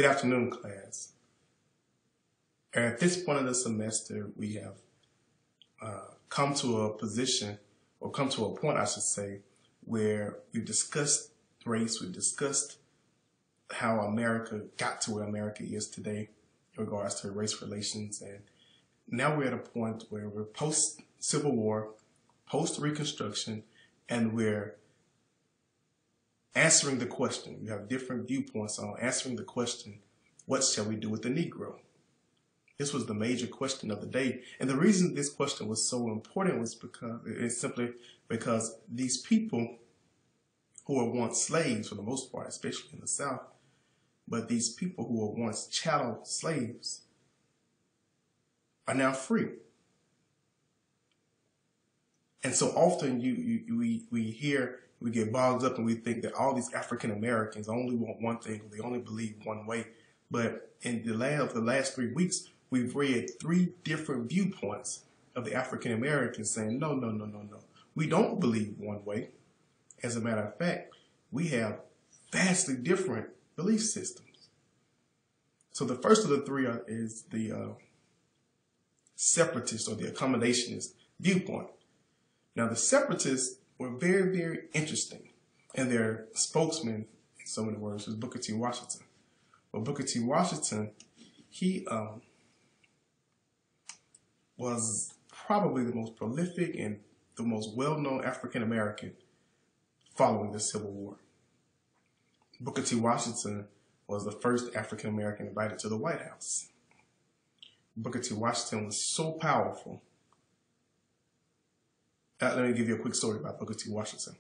Good afternoon, class. At this point of the semester, we have come to a position, or come to a point, I should say, where we've discussed race, we've discussed how America got to where America is today in regards to race relations, and now we're at a point where we're post-Civil War, post-Reconstruction, and we're answering the question. We have different viewpoints on answering the question, what shall we do with the Negro? This was the major question of the day. And the reason this question was so important was simply because these people who were once slaves, for the most part, especially in the South, but these people who were once chattel slaves are now free. And so often we get bogged up and we think that all these African Americans only want one thing, they only believe one way. But in the last 3 weeks, we've read 3 different viewpoints of the African Americans saying, no. We don't believe one way. As a matter of fact, we have vastly different belief systems. So the first of the 3 is the separatist or the accommodationist viewpoint. Now, the separatists were very, very interesting, and their spokesman, in so many words, was Booker T. Washington. Well, Booker T. Washington, he was probably the most prolific and the most well-known African American following the Civil War. Booker T. Washington was the first African American invited to the White House. Booker T. Washington was so powerful. Let me give you a quick story about Booker T. Washington.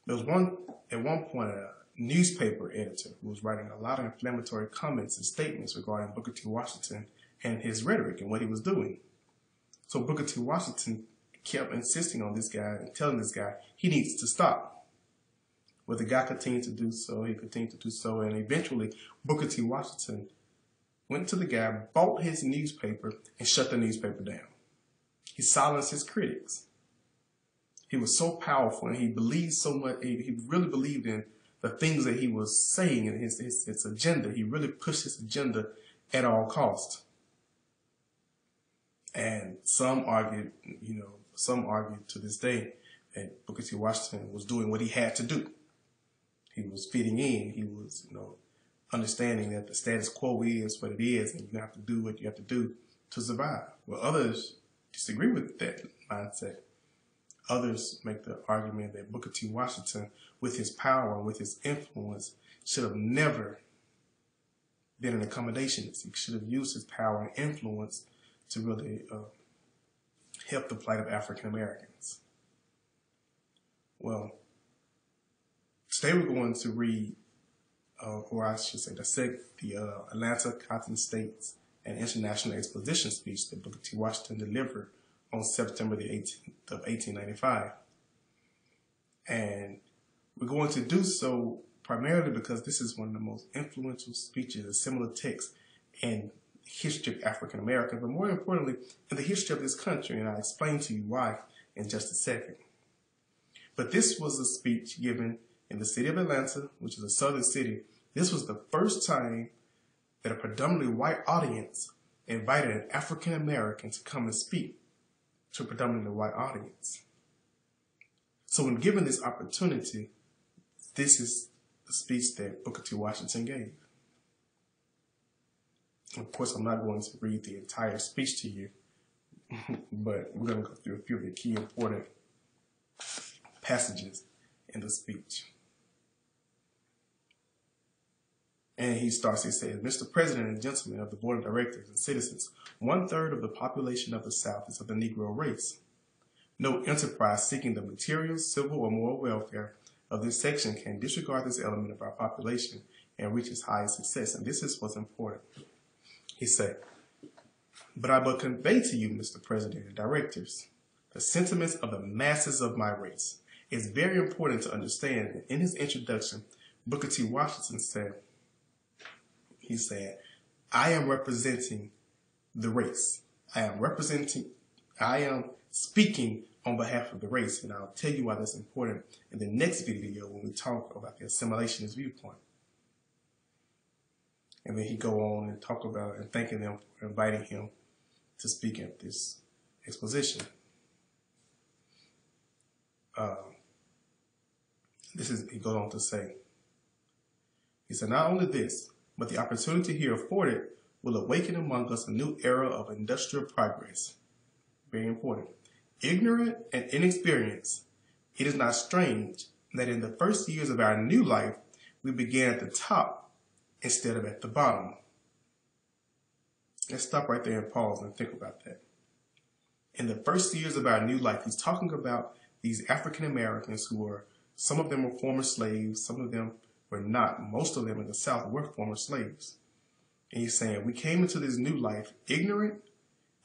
There was at one point a newspaper editor who was writing a lot of inflammatory comments and statements regarding Booker T. Washington and his rhetoric and what he was doing. So Booker T. Washington kept insisting on this guy and telling this guy he needs to stop. Well, the guy continued to do so, and eventually Booker T. Washington went to the guy, bought his newspaper, and shut the newspaper down. He silenced his critics. He was so powerful, and he believed so much. He really believed in the things that he was saying and his agenda. He really pushed his agenda at all costs. And some argued to this day that Booker T. Washington was doing what he had to do. He was fitting in. He was, understanding that the status quo is what it is, and you have to do what you have to do to survive. Well, others disagree with that mindset. Others make the argument that Booker T. Washington, with his power and with his influence, should have never been an accommodationist. He should have used his power and influence to really help the plight of African Americans. Well, today we're going to read, or I should say dissect, the Atlanta, Cotton States, and International Exposition speech that Booker T. Washington delivered on September the 18th of 1895. And we're going to do so primarily because this is one of the most influential speeches, a similar text in the history of African Americans, but more importantly, in the history of this country, and I'll explain to you why in just a second. But this was a speech given in the city of Atlanta, which is a southern city. This was the first time that a predominantly white audience invited an African American to come and speak to a predominantly white audience. So when given this opportunity, this is the speech that Booker T. Washington gave. Of course, I'm not going to read the entire speech to you, but we're going to go through a few of the key important passages in the speech. And he says, Mr. President and gentlemen of the Board of Directors and citizens, 1/3 of the population of the South is of the Negro race. No enterprise seeking the material, civil, or moral welfare of this section can disregard this element of our population and reach its highest success. And this is what's important. He said, but I but convey to you, Mr. President and directors, the sentiments of the masses of my race. It's very important to understand that in his introduction, Booker T. Washington said, I am representing the race. I am speaking on behalf of the race, and I'll tell you why that's important in the next video when we talk about the assimilationist viewpoint. And then he go on and talk about and thanking them for inviting him to speak at this exposition. He goes on to say, he said, not only this, but the opportunity here afforded will awaken among us a new era of industrial progress. Very important. Ignorant and inexperienced, it is not strange that in the first years of our new life, we began at the top instead of at the bottom. Let's stop right there and pause and think about that. In the first years of our new life, he's talking about these African Americans who were, some of them were former slaves, some of them were not. Most of them in the South were former slaves. And he's saying we came into this new life ignorant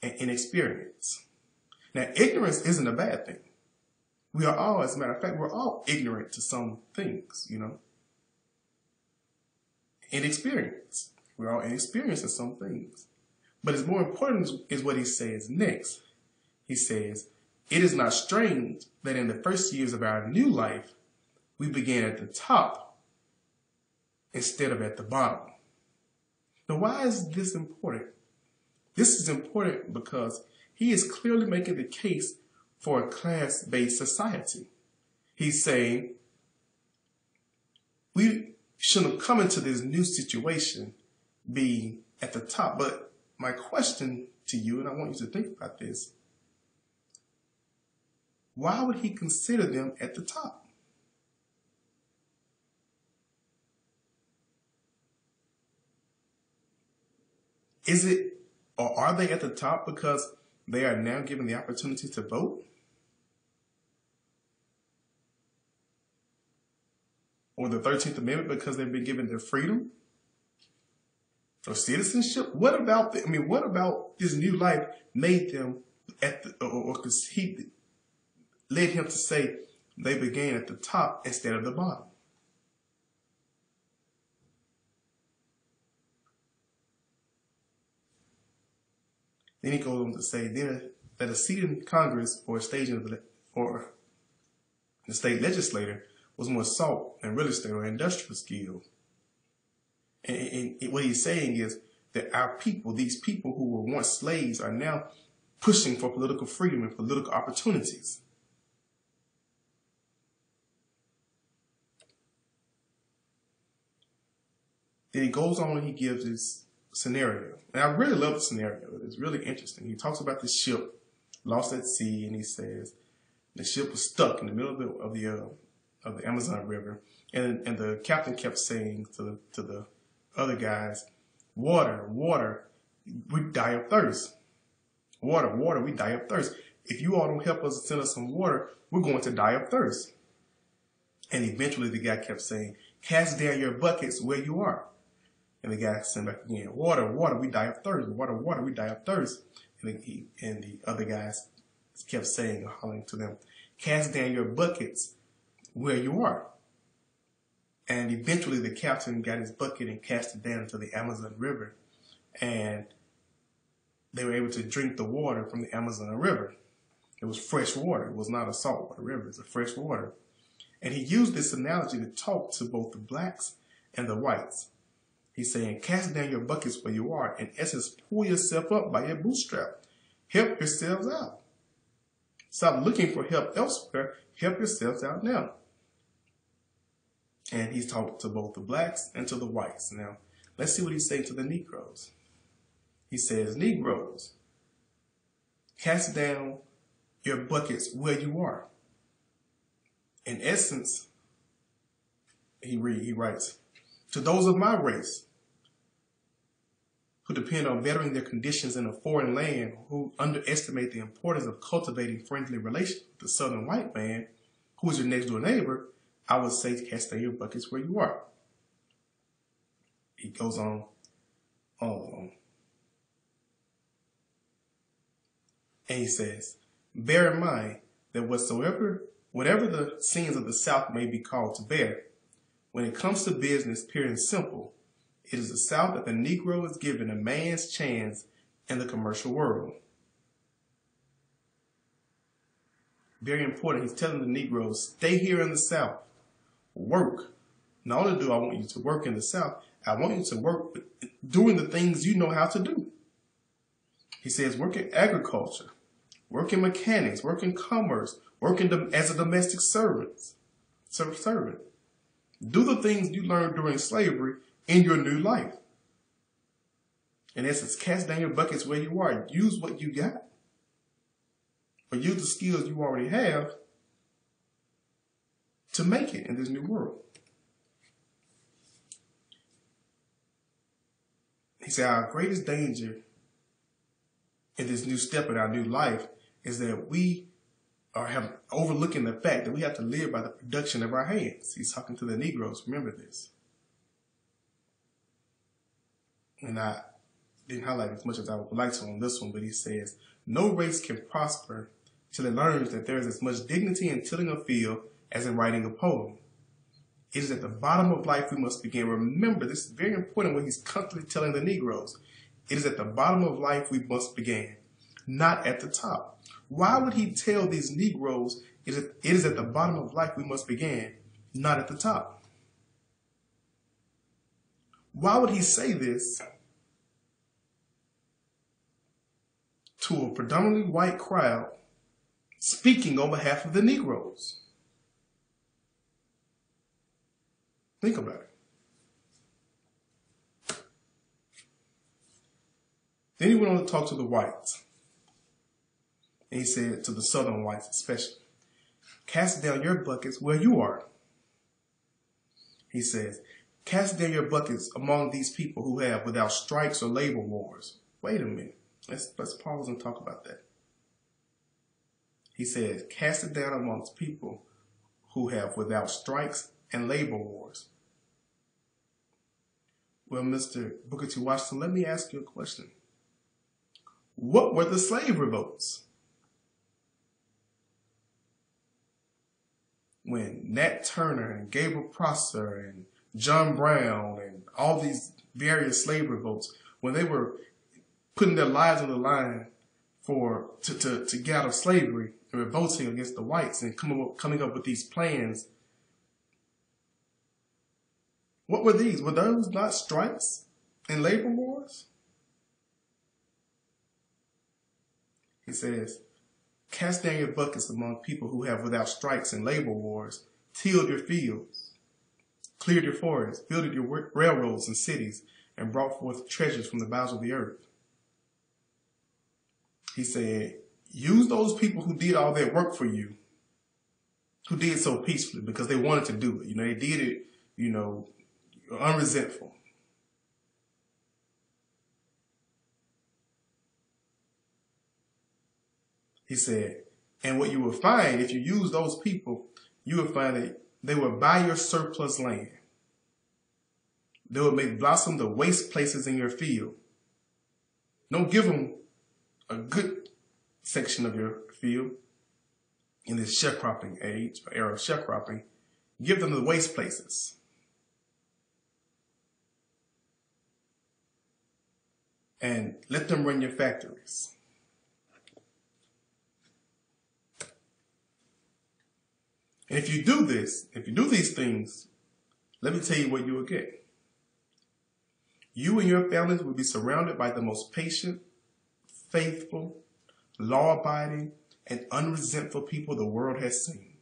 and inexperienced. Now, ignorance isn't a bad thing. We are all, as a matter of fact, we're all ignorant to some things, you know. Inexperienced. We're all inexperienced in some things. But it's more important is what he says next. He says, it is not strange that in the first years of our new life, we began at the top instead of at the bottom. Now, why is this important? This is important because he is clearly making the case for a class-based society. He's saying we shouldn't have come into this new situation being at the top. But my question to you, and I want you to think about this, why would he consider them at the top? Is it, or are they at the top because they are now given the opportunity to vote? Or the 13th Amendment because they've been given their freedom? Or citizenship? What about this new life made them at the, or he led him to say they began at the top instead of the bottom? Then he goes on to say that a seat in Congress or a stage or the state legislature was more sought than real estate or industrial skill. And what he's saying is that our people, these people who were once slaves, are now pushing for political freedom and political opportunities. Then he goes on and he gives this scenario. And I really love the scenario. It's really interesting. He talks about the ship lost at sea, and he says the ship was stuck in the middle of the Amazon River, and the captain kept saying to the other guys, "Water, water, we die of thirst. Water, water, we die of thirst. If you all don't help us and send us some water, we're going to die of thirst." And eventually the guy kept saying, "Cast down your buckets where you are." And the guy said back again, "Water, water, we die of thirst. Water, water, we die of thirst." And the other guys kept saying, hollering to them, "Cast down your buckets where you are." And eventually the captain got his bucket and cast it down into the Amazon River. And they were able to drink the water from the Amazon River. It was fresh water. It was not a saltwater river. It was a fresh water. And he used this analogy to talk to both the blacks and the whites. He's saying, cast down your buckets where you are. In essence, pull yourself up by your bootstrap. Help yourselves out. Stop looking for help elsewhere. Help yourselves out now. And he's talking to both the blacks and to the whites. Now, let's see what he's saying to the Negroes. He says, "Negroes, cast down your buckets where you are." In essence, he writes, "To those of my race who depend on bettering their conditions in a foreign land, who underestimate the importance of cultivating friendly relations with the southern white man, who is your next door neighbor, I would say cast down your buckets where you are." He goes on. And he says, "Bear in mind that whatever the sins of the South may be called to bear, when it comes to business, pure and simple, it is the South that the Negro is given a man's chance in the commercial world." Very important. He's telling the Negroes, stay here in the South. Work. Not only do I want you to work in the South, I want you to work doing the things you know how to do. He says, work in agriculture, work in mechanics, work in commerce, work as a domestic servant. Do the things you learned during slavery in your new life. In essence, cast down your buckets where you are. Use what you got. But use the skills you already have to make it in this new world. He said, our greatest danger in this new step in our new life is that we are overlooking the fact that we have to live by the production of our hands. He's talking to the Negroes. Remember this. And I didn't highlight as much as I would like to on this one, but he says, no race can prosper till it learns that there is as much dignity in tilling a field as in writing a poem. It is at the bottom of life we must begin. Remember, this is very important what he's constantly telling the Negroes. It is at the bottom of life we must begin, not at the top. Why would he tell these Negroes it is at the bottom of life we must begin, not at the top? Why would he say this to a predominantly white crowd speaking on behalf of the Negroes? Think about it. Then he went on to talk to the whites. And he said to the southern whites especially, cast down your buckets where you are. He says, cast down your buckets among these people who have without strikes or labor wars. Wait a minute. Let's pause and talk about that. He says, cast it down amongst people who have without strikes and labor wars. Well, Mr. Booker T. Washington, let me ask you a question. What were the slave revolts? When Nat Turner and Gabriel Prosser and John Brown and all these various slave revolts, when they were putting their lives on the line to get out of slavery and revolting against the whites and coming up with these plans, what were these? Were those not strikes and labor wars? He says, cast down your buckets among people who have without strikes and labor wars, tilled your fields, cleared your forests, built your railroads and cities, and brought forth treasures from the bowels of the earth. He said, use those people who did all that work for you, who did so peacefully because they wanted to do it. They did it, unresentful. He said, and what you will find, if you use those people, you will find that they will buy your surplus land. They will make blossom the waste places in your field. Don't give them a good section of your field in this sharecropping age, or era of sharecropping. Give them the waste places. And let them run your factories. And if you do this, if you do these things, let me tell you what you will get. You and your families will be surrounded by the most patient, faithful, law-abiding, and unresentful people the world has seen.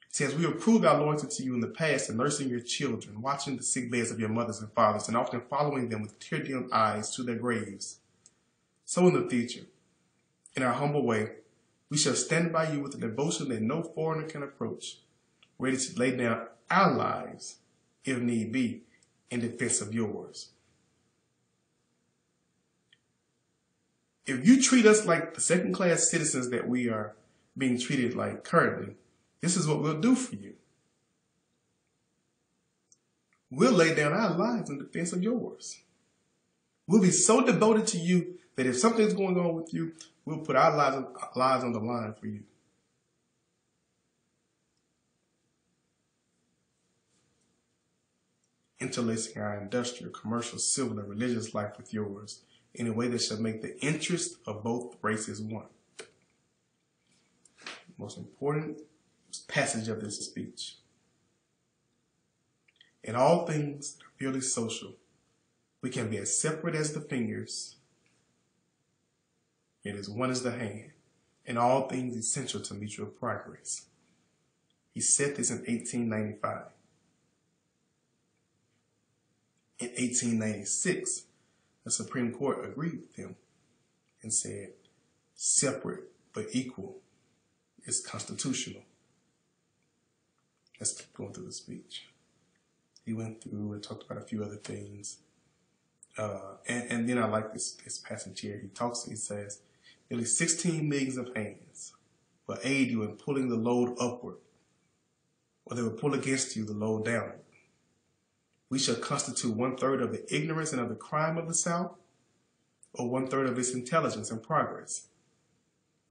Since we have proved our loyalty to you in the past in nursing your children, watching the sick beds of your mothers and fathers, and often following them with tear-dimmed eyes to their graves. So in the future, in our humble way, we shall stand by you with a devotion that no foreigner can approach, ready to lay down our lives, if need be, in defense of yours. If you treat us like the second-class citizens that we are being treated like currently, this is what we'll do for you. We'll lay down our lives in defense of yours. We'll be so devoted to you that if something's going on with you, we'll put our lives on the line for you. Interlacing our industrial, commercial, civil, and religious life with yours in a way that shall make the interest of both races one. Most important passage of this speech. In all things that are purely social, we can be as separate as the fingers, yet as one as the hand, in all things essential to mutual progress. He said this in 1895. In 1896, the Supreme Court agreed with him and said, separate but equal is constitutional. Let's keep going through the speech. He went through and talked about a few other things. And then I like this passage here. He says, nearly 16 millions of hands will aid you in pulling the load upward, or they will pull against you the load downward. We shall constitute 1/3 of the ignorance and of the crime of the South, or 1/3 of its intelligence and progress.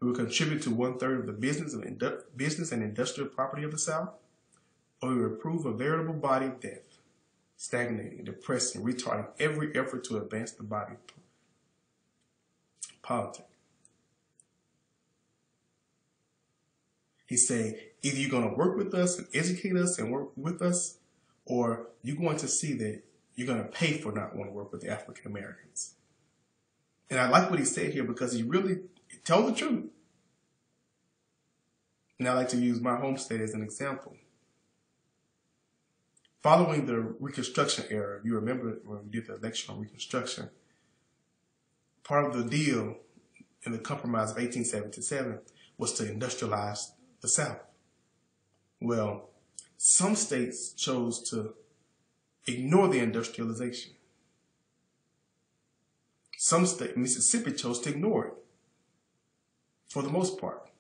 We will contribute to 1/3 of the business and industrial property of the South, or we will prove a veritable body of death, stagnating, depressing, retarding every effort to advance the body politic. He's saying, either you're going to work with us and educate us and work with us, or you're going to see that you're going to pay for not wanting to work with the African Americans. And I like what he said here because he really told the truth. And I like to use my home state as an example. Following the Reconstruction era, you remember when we did the election on Reconstruction, part of the deal in the Compromise of 1877 was to industrialize the South. Well, some states chose to ignore the industrialization. Some states, Mississippi, chose to ignore it for the most part.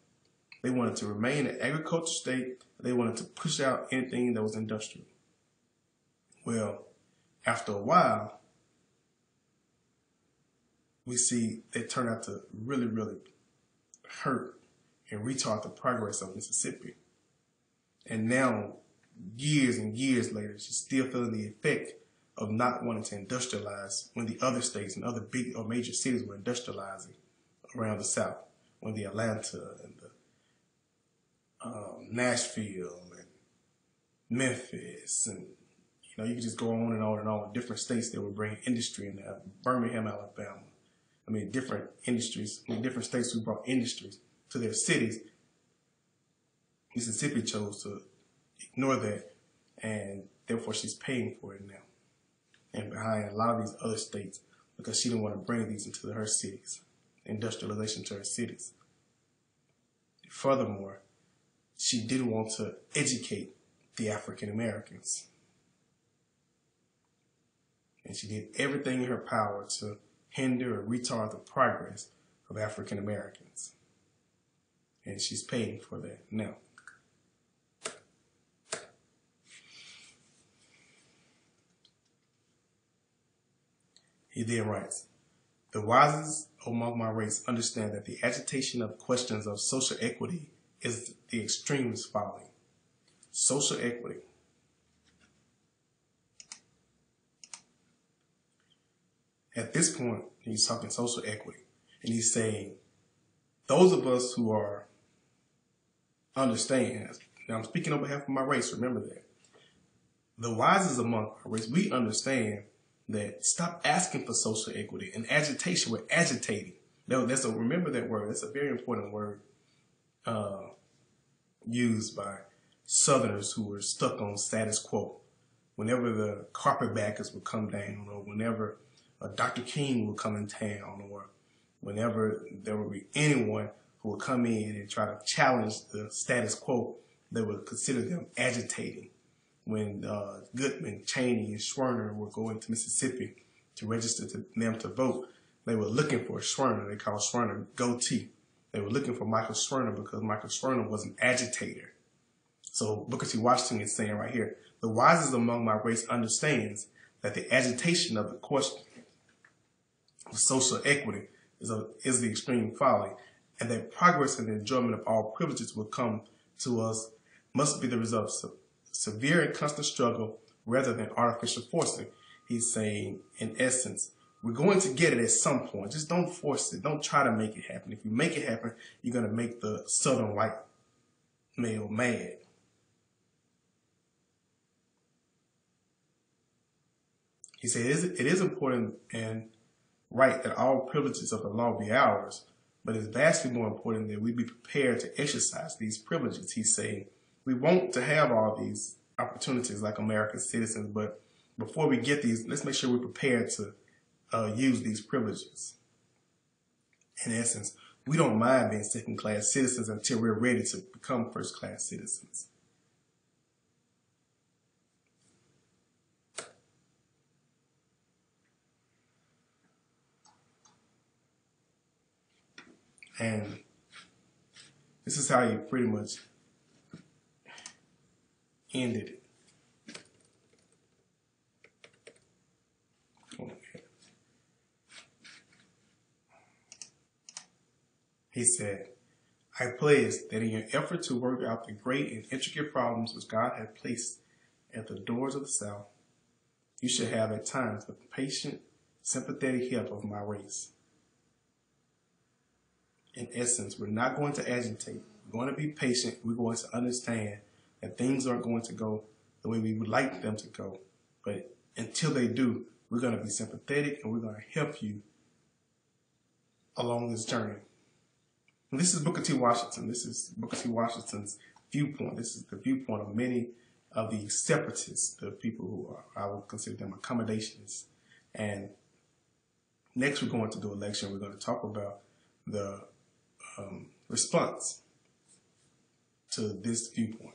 They wanted to remain an agricultural state. They wanted to push out anything that was industrial. Well, after a while, we see they turn out to really, really hurt and retard the progress of Mississippi. And now, years and years later, she's still feeling the effect of not wanting to industrialize when the other states and other big or major cities were industrializing around the South, when the Atlanta and the Nashville and Memphis, and you can just go on and on and on. Different states that were bringing industry in there. Birmingham, Alabama. Different industries. Different states who brought industries to their cities. Mississippi chose to ignore that, and therefore she's paying for it now. And behind a lot of these other states, because she didn't want to bring these into her cities, industrialization to her cities. Furthermore, she didn't want to educate the African Americans. And she did everything in her power to hinder or retard the progress of African Americans. And she's paying for that now. He then writes, the wisest among my race understand that the agitation of questions of social equity is the extremest folly. Social equity. At this point, he's talking social equity. And he's saying, those of us who are understand, now I'm speaking on behalf of my race, remember that. The wisest among our race, we understand that stop asking for social equity and agitation. We're agitating. Remember that word. That's a very important word used by Southerners who were stuck on status quo. Whenever the carpetbaggers would come down, or whenever Dr. King would come in town, or whenever there would be anyone who would come in and try to challenge the status quo, they would consider them agitating. When Goodman, Cheney, and Schwerner were going to Mississippi to register them to vote, they were looking for Schwerner. They called Schwerner goatee. They were looking for Michael Schwerner because Michael Schwerner was an agitator. So Booker T. Washington is saying right here, the wisest among my race understands that the agitation of the question of social equity is the extreme folly, and that progress and the enjoyment of all privileges will come to us must be the result of severe and constant struggle rather than artificial forcing. He's saying, in essence, we're going to get it at some point. Just don't force it. Don't try to make it happen. If you make it happen, you're going to make the Southern white male mad. He said, it is important and right that all privileges of the law be ours, but it's vastly more important that we be prepared to exercise these privileges. He's saying we want to have all these opportunities like American citizens, but before we get these, let's make sure we're prepared to use these privileges. In essence, we don't mind being second-class citizens until we're ready to become first-class citizens. And this is how he pretty much ended it. He said, I pledge that in your effort to work out the great and intricate problems which God had placed at the doors of the South, you should have at times the patient, sympathetic help of my race. In essence, we're not going to agitate. We're going to be patient. We're going to understand that things aren't going to go the way we would like them to go. But until they do, we're going to be sympathetic and we're going to help you along this journey. And this is Booker T. Washington. This is Booker T. Washington's viewpoint. This is the viewpoint of many of the separatists, the people who are, I would consider them accommodationists. And next we're going to do a lecture. We're going to talk about the response to this viewpoint.